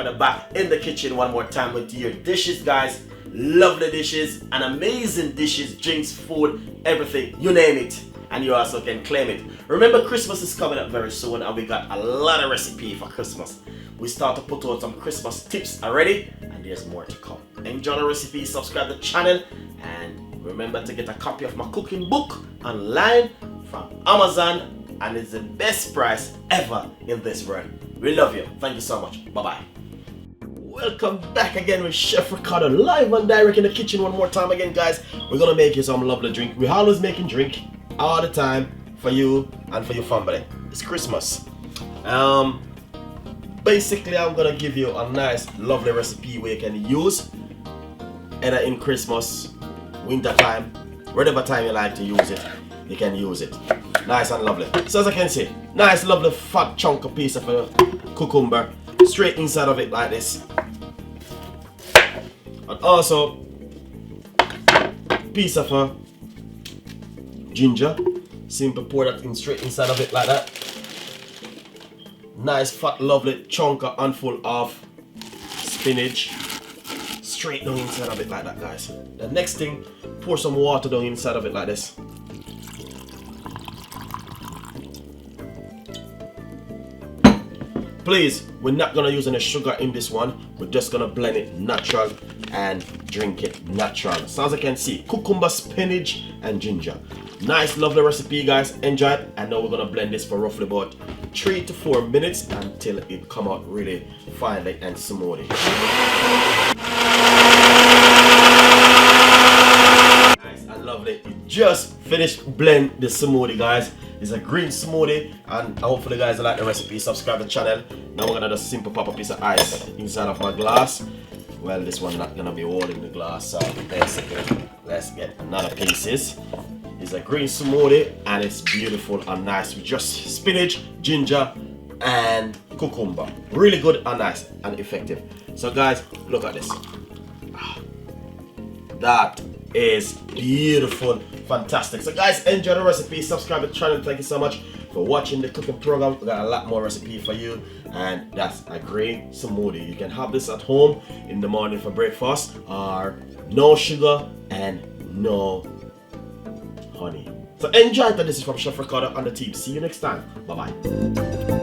Ricardo back in the kitchen one more time with your dishes, guys. Lovely dishes and amazing dishes, drinks, food, everything, you name it. And you also can claim it. Remember, Christmas is coming up very soon and we got a lot of recipe for Christmas. We start to put out some Christmas tips already and there's more to come. Enjoy the recipe, subscribe to the channel, and remember to get a copy of my cooking book online from Amazon, and it's the best price ever in this world. We love you. Thank you so much. Bye-bye. Welcome back again with Chef Ricardo, live and direct in the kitchen one more time again, guys. We're gonna make you some lovely drink. We're always making drink all the time for you and for your family. It's Christmas. Basically I'm gonna give you a nice lovely recipe where you can use either in Christmas, winter time, whatever time you like to use it, you can use it. Nice and lovely. So as I can see, nice lovely fat chunk of piece of a cucumber straight inside of it like this. And also piece of a ginger. Simple pour that in straight inside of it like that. Nice fat lovely chunk of handful of spinach straight down inside of it like that, guys. The next thing, pour some water down inside of it like this. Please, we're not gonna use any sugar in this one. We're just gonna blend it natural and drink it natural. So as I can see, cucumber, spinach, and ginger. Nice, lovely recipe, guys. Enjoy it. And now we're gonna blend this for roughly about 3 to 4 minutes until it come out really finely and smoothie. Nice and lovely. It just finished blend the smoothie, guys. It's a green smoothie, and hopefully guys like the recipe. Subscribe to the channel. Now we're gonna just simple pop a piece of ice inside of my glass. Well, this one not gonna be holding the glass, so basically let's get another pieces. It's a green smoothie and it's beautiful and nice with just spinach, ginger, and cucumber. Really good and nice and effective. So guys, look at this. That is beautiful, fantastic. So guys, enjoy the recipe, subscribe to the channel. Thank you so much for watching the cooking program. We got a lot more recipe for you, and that's a green smoothie. You can have this at home in the morning for breakfast, or no sugar and no honey. So enjoy that. This is from Chef Ricardo and the team. See you next time. Bye bye.